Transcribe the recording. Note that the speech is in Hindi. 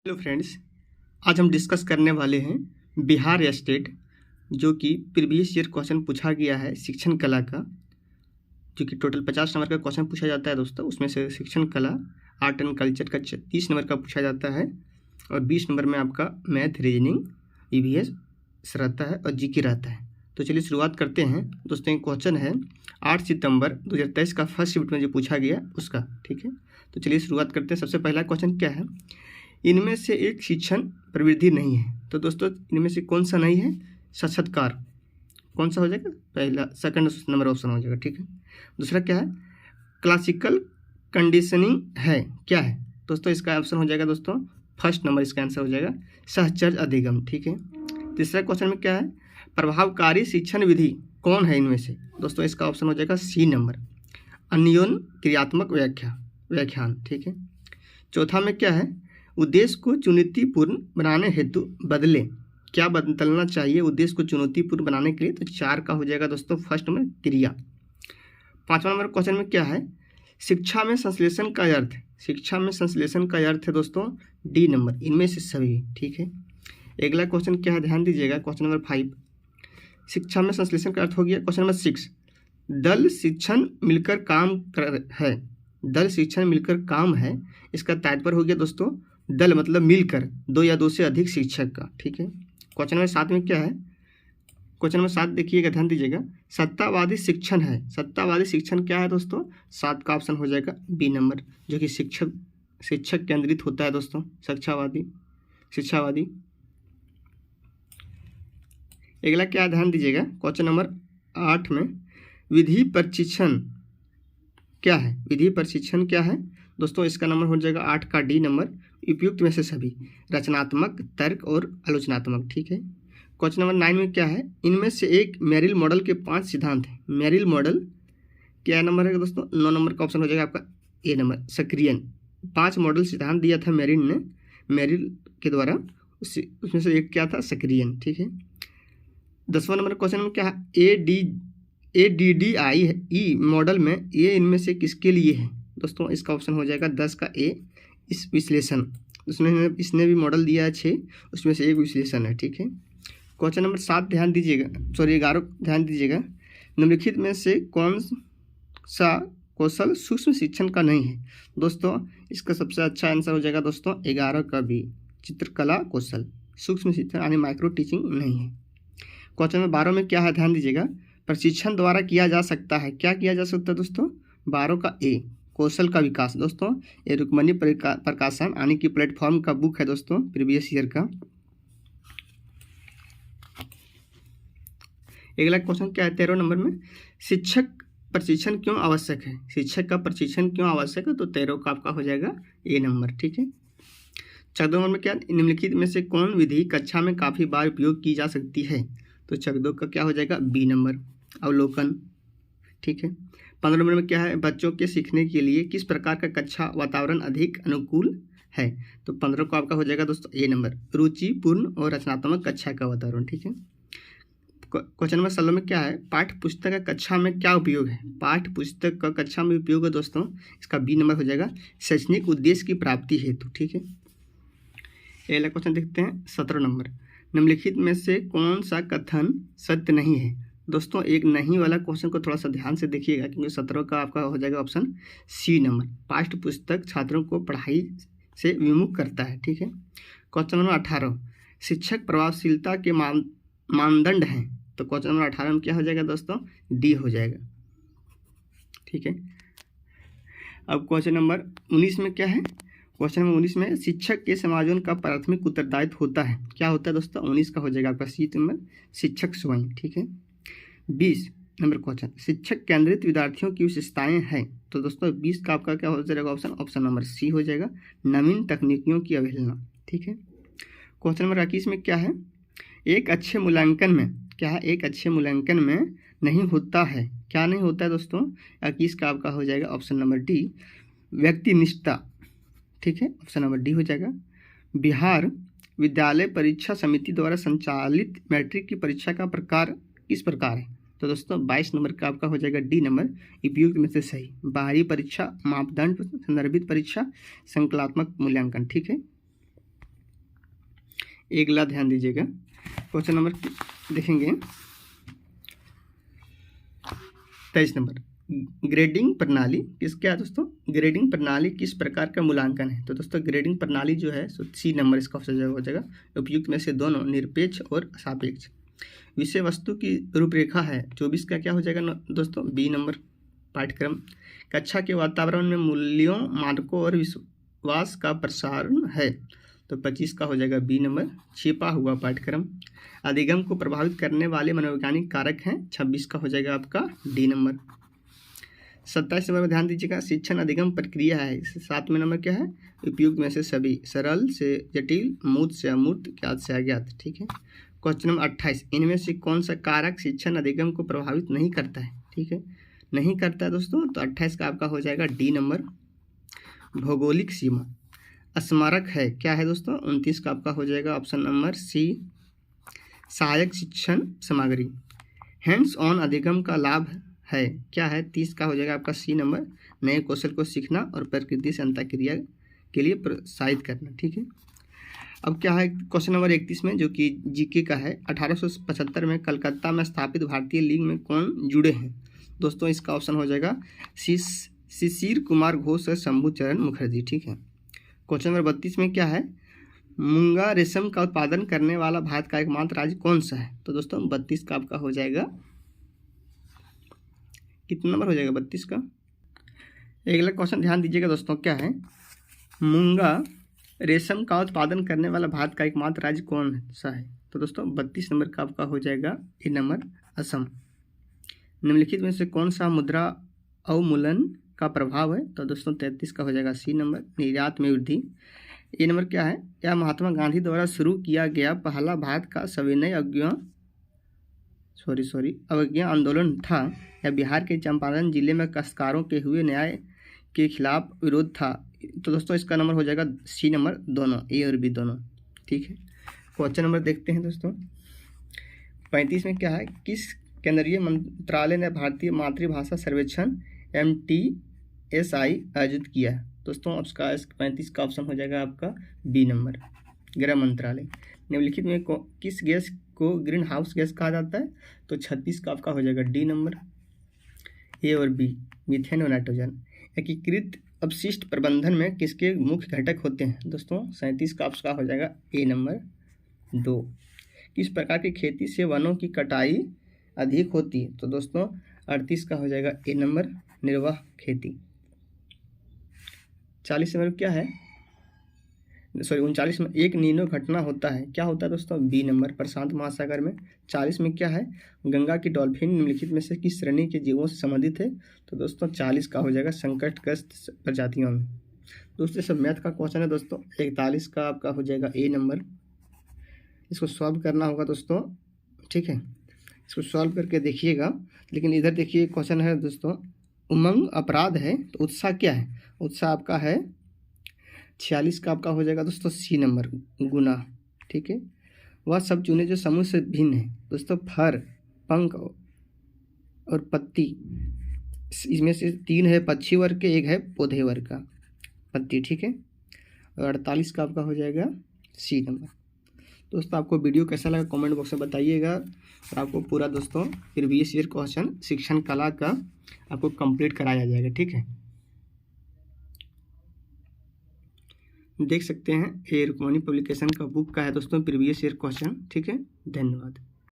हेलो फ्रेंड्स, आज हम डिस्कस करने वाले हैं बिहार स्टेट जो कि प्रीवियस ईयर क्वेश्चन पूछा गया है शिक्षण कला का, जो कि टोटल 50 नंबर का क्वेश्चन पूछा जाता है दोस्तों। उसमें से शिक्षण कला आर्ट एंड कल्चर का 30 नंबर का पूछा जाता है और 20 नंबर में आपका मैथ, रीजनिंग, ईवीएस रहता है और जीके रहता है। तो चलिए शुरुआत करते हैं दोस्तों। एक क्वेश्चन है 8 सितंबर 2023 का फर्स्ट शिफ्ट में जो पूछा गया उसका, ठीक है। तो चलिए शुरुआत करते हैं। सबसे पहला क्वेश्चन क्या है, इनमें से एक शिक्षण प्रवृत्ति नहीं है। तो दोस्तों इनमें से कौन सा नहीं है? साक्षात्कार। कौन सा हो जाएगा? पहला, सेकंड नंबर ऑप्शन हो जाएगा, ठीक है। दूसरा क्या है? क्लासिकल कंडीशनिंग है, क्या है दोस्तों? इसका ऑप्शन हो जाएगा दोस्तों फर्स्ट नंबर, इसका आंसर हो जाएगा सहचर्य अधिगम, ठीक है। तीसरा क्वेश्चन में क्या है? प्रभावकारी शिक्षण विधि कौन है इनमें से? दोस्तों इसका ऑप्शन हो जाएगा सी नंबर, अन्योन क्रियात्मक व्याख्यान, ठीक है। चौथा में क्या है? उद्देश्य को चुनौतीपूर्ण बनाने हेतु बदले, क्या बदलना चाहिए उद्देश्य को चुनौतीपूर्ण बनाने के लिए? तो 4 का हो जाएगा दोस्तों फर्स्ट नंबर, क्रिया। 5वां नंबर क्वेश्चन में क्या है? शिक्षा में संश्लेषण का अर्थ। शिक्षा में संश्लेषण का अर्थ है दोस्तों डी नंबर, इनमें से सभी, ठीक है। अगला क्वेश्चन क्या है, ध्यान दीजिएगा, क्वेश्चन नंबर 5। शिक्षा में संश्लेषण का अर्थ हो गया। क्वेश्चन नंबर 6, दल शिक्षण मिलकर काम कर है। दल शिक्षण मिलकर काम है, इसका तात्पर्य हो गया दोस्तों दल मतलब मिलकर, 2 या 2 से अधिक शिक्षक का, ठीक है। क्वेश्चन नंबर 7 में क्या है? क्वेश्चन नंबर 7 देखिएगा, ध्यान दीजिएगा, सत्तावादी शिक्षण है। सत्तावादी शिक्षण क्या है दोस्तों? 7 का ऑप्शन हो जाएगा बी नंबर, जो कि शिक्षक केंद्रित होता है दोस्तों, शिक्षावादी। अगला क्या है, ध्यान दीजिएगा, क्वेश्चन नंबर 8 में विधि प्रशिक्षण क्या है? विधि प्रशिक्षण क्या है दोस्तों? इसका नंबर हो जाएगा 8 का डी नंबर, उपयुक्त में से सभी, रचनात्मक, तर्क और आलोचनात्मक, ठीक है। क्वेश्चन नंबर 9 में क्या है? इनमें से एक मेरिल मॉडल के 5 सिद्धांत हैं। मेरिल मॉडल क्या नंबर है दोस्तों? 9 नंबर का ऑप्शन हो जाएगा आपका ए नंबर, सक्रियन। 5 मॉडल सिद्धांत दिया था मेरिल के द्वारा, उसमें से एक क्या था? सक्रियन, ठीक है। 10वां नंबर क्वेश्चन में क्या है? ADDIE मॉडल में ये इनमें से किसके लिए है दोस्तों? इसका ऑप्शन हो जाएगा 10 का ए, इस विश्लेषण। इसने भी मॉडल दिया है 6, उसमें से एक विश्लेषण है, ठीक है। क्वेश्चन नंबर 7 ध्यान दीजिएगा, 11 ध्यान दीजिएगा, निम्नलिखित में से कौन सा कौशल सूक्ष्म शिक्षण का नहीं है? दोस्तों इसका सबसे अच्छा आंसर हो जाएगा दोस्तों 11 का बी, चित्रकला कौशल, सूक्ष्म शिक्षण यानी माइक्रो टीचिंग नहीं है। क्वेश्चन नंबर 12 में क्या है, ध्यान दीजिएगा, प्रशिक्षण द्वारा किया जा सकता है। क्या किया जा सकता है दोस्तों? 12 का ए, कौशल का विकास। दोस्तों ये रुक्मणी प्रकाशन यानी कि प्लेटफॉर्म का बुक है दोस्तों, प्रीवियस ईयर का। अगला क्वेश्चन क्या है 13 नंबर में, शिक्षक प्रशिक्षण क्यों आवश्यक है? शिक्षक का प्रशिक्षण क्यों आवश्यक है? तो 13 का आपका हो जाएगा ए नंबर, ठीक है। 14 नंबर में क्या, निम्नलिखित में से कौन विधि कक्षा में काफ़ी बार उपयोग की जा सकती है? तो 14 का क्या हो जाएगा? बी नंबर, अवलोकन, ठीक है। 15 नंबर में क्या है, बच्चों के सीखने के लिए किस प्रकार का कक्षा वातावरण अधिक अनुकूल है? तो 15 को आपका हो जाएगा दोस्तों ए नंबर, रुचिपूर्ण और रचनात्मक कक्षा का वातावरण, ठीक है। क्वेश्चन नंबर 16 में क्या है, पाठ्य पुस्तक का कक्षा में क्या उपयोग है? पाठ्य पुस्तक का कक्षा में उपयोग है दोस्तों, इसका बी नंबर हो जाएगा, शैक्षणिक उद्देश्य की प्राप्ति हेतु, ठीक है। अगला क्वेश्चन देखते हैं 17 नंबर, निम्नलिखित में से कौन सा कथन सत्य नहीं है? दोस्तों एक नहीं वाला क्वेश्चन को थोड़ा सा ध्यान से देखिएगा, क्योंकि 17 का आपका हो जाएगा ऑप्शन सी नंबर, पाठ्य पुस्तक छात्रों को पढ़ाई से विमुख करता है, ठीक है। क्वेश्चन नंबर 18, शिक्षक प्रभावशीलता के मानदंड हैं। तो क्वेश्चन नंबर 18 में क्या हो जाएगा दोस्तों? डी हो जाएगा, ठीक है। अब क्वेश्चन नंबर 19 में क्या है? क्वेश्चन नंबर 19 में शिक्षक के समायोजन का प्राथमिक उत्तरदायित्व होता है। क्या होता है दोस्तों? 19 का हो जाएगा आपका सी नंबर, शिक्षक स्वयं, ठीक है। 20 नंबर क्वेश्चन, शिक्षक केंद्रित विद्यार्थियों की विशेषताएं हैं। तो दोस्तों 20 का आपका क्या हो जाएगा ऑप्शन नंबर सी हो जाएगा, नवीन तकनीकियों की अवहेलना, ठीक है। क्वेश्चन नंबर 21 में क्या है, एक अच्छे मूल्यांकन में क्या है? एक अच्छे मूल्यांकन में नहीं होता है, क्या नहीं होता है दोस्तों? 21 का आपका हो जाएगा ऑप्शन नंबर डी, व्यक्तिनिष्ठता, ठीक है, ऑप्शन नंबर डी हो जाएगा। बिहार विद्यालय परीक्षा समिति द्वारा संचालित मैट्रिक की परीक्षा का प्रकार किस प्रकार है? तो दोस्तों 22 नंबर का आपका हो जाएगा डी नंबर, उपयुक्त में से सही, बाहरी परीक्षा, मापदंड, संदर्भित परीक्षा, संकलात्मक मूल्यांकन, ठीक है। अगला ध्यान दीजिएगा, क्वेश्चन नंबर देखेंगे 23 नंबर। ग्रेडिंग प्रणाली किसका है दोस्तों? ग्रेडिंग प्रणाली किस प्रकार का मूल्यांकन है? तो दोस्तों ग्रेडिंग प्रणाली जो है सो सी नंबर इसका ऑप्शन हो जाएगा। उपयुक्त में से दोनों, निरपेक्ष और सापेक्ष। विषय वस्तु की रूपरेखा है 24 का क्या हो जाएगा दोस्तों? B number. पाठ्यक्रम कक्षा के वातावरण में मूल्यों, मानकों और विश्वास का प्रसारण है तो 25 का हो जाएगा बी नंबर। छिपा हुआ पाठ्यक्रम अधिगम को प्रभावित करने वाले मनोवैज्ञानिक कारक हैं 26 का हो जाएगा आपका डी नंबर। 27 नंबर में ध्यान दीजिएगा, शिक्षण अधिगम प्रक्रिया है। 7वें नंबर क्या है? उपयुक्त में से सभी, सरल से जटिल, मूर्त से अमूर्त, ज्ञात से अज्ञात। ठीक है। क्वेश्चन नंबर 28, इनमें से कौन सा कारक शिक्षण अधिगम को प्रभावित नहीं करता है? ठीक है, नहीं करता है दोस्तों, तो 28 का आपका हो जाएगा डी नंबर। भौगोलिक सीमा स्मारक है, क्या है दोस्तों? 29 का आपका हो जाएगा ऑप्शन नंबर सी। सहायक शिक्षण सामग्री हैंड्स ऑन अधिगम का लाभ है, क्या है? 30 का हो जाएगा आपका सी नंबर। नए कौशल को सीखना और प्रकृति से अंतःक्रिया के लिए प्रोत्साहित करना। ठीक है। अब क्या है क्वेश्चन नंबर 31 में, जो कि जीके का है। 1875 में कलकत्ता में स्थापित भारतीय लीग में कौन जुड़े हैं? दोस्तों इसका ऑप्शन हो जाएगा शिशिर कुमार घोष और शंभू चरण मुखर्जी। ठीक है। क्वेश्चन नंबर 32 में क्या है? मूंगा रेशम का उत्पादन करने वाला भारत का एकमात्र राज्य कौन सा है? तो दोस्तों 32 का आपका हो जाएगा, कितना नंबर हो जाएगा? 32 का। अगला क्वेश्चन ध्यान दीजिएगा दोस्तों, क्या है? मूंगा रेशम का उत्पादन करने वाला भारत का एकमात्र राज्य कौन सा है? तो दोस्तों 32 नंबर का आपका हो जाएगा ए नंबर, असम। निम्नलिखित में से कौन सा मुद्रा अवमूलन का प्रभाव है? तो दोस्तों 33 का हो जाएगा सी नंबर, निर्यात में वृद्धि। ए नंबर क्या है? यह महात्मा गांधी द्वारा शुरू किया गया पहला भारत का सविनय अवज्ञा आंदोलन था या बिहार के चंपारण जिले में काश्तकारों के हुए न्याय के खिलाफ विरोध था? तो दोस्तों इसका नंबर हो जाएगा सी नंबर, दोनों, ए और बी दोनों। ठीक है। क्वेश्चन नंबर देखते हैं दोस्तों 35 में क्या है? किस केंद्रीय मंत्रालय ने भारतीय मातृभाषा सर्वेक्षण MTSI आयोजित किया है? दोस्तों उसका 35 का ऑप्शन हो जाएगा आपका बी नंबर, गृह मंत्रालय। निम्नलिखित में किस गैस को ग्रीन हाउस गैस कहा जाता है? तो 36 का आपका हो जाएगा डी नंबर, ए और बी, मीथेन और नाइट्रोजन। एकीकृत अपशिष्ट प्रबंधन में किसके मुख्य घटक होते हैं? दोस्तों 37 का आपका हो जाएगा ए नंबर 2। किस प्रकार की खेती से वनों की कटाई अधिक होती है? तो दोस्तों 38 का हो जाएगा ए नंबर, निर्वाह खेती। 40 नंबर क्या है? 39 में एक नीनो घटना होता है, क्या होता है दोस्तों? बी नंबर, प्रशांत महासागर में। 40 में क्या है? गंगा की डॉल्फिन निम्नलिखित में से किस श्रेणी के जीवों से संबंधित है? तो दोस्तों 40 का हो जाएगा संकटग्रस्त प्रजातियों में। दोस्तों सब मैथ का क्वेश्चन है दोस्तों। 41 का आपका हो जाएगा ए नंबर, इसको सॉल्व करना होगा दोस्तों। ठीक है, इसको सॉल्व करके देखिएगा। लेकिन इधर देखिए क्वेश्चन है दोस्तों, उमंग अपराध है तो उत्साह क्या है? उत्साह आपका है 46 का आपका हो जाएगा दोस्तों सी नंबर, गुना। ठीक है। वह सब चुने जो समूह से भिन्न है। दोस्तों फर, पंख और पत्ती, इसमें से 3 है पक्षी वर्ग के, 1 है पौधे वर्ग का पत्ती। ठीक है। और 48 का आपका हो जाएगा सी नंबर। दोस्तों आपको वीडियो कैसा लगा कमेंट बॉक्स में बताइएगा। और आपको पूरा दोस्तों प्रीवियस ईयर क्वेश्चन शिक्षण कला का आपको कंप्लीट कराया जाएगा। ठीक है, देख सकते हैं ये रुक्मणी पब्लिकेशन का बुक का है दोस्तों प्रीवियस ईयर क्वेश्चन। ठीक है, धन्यवाद।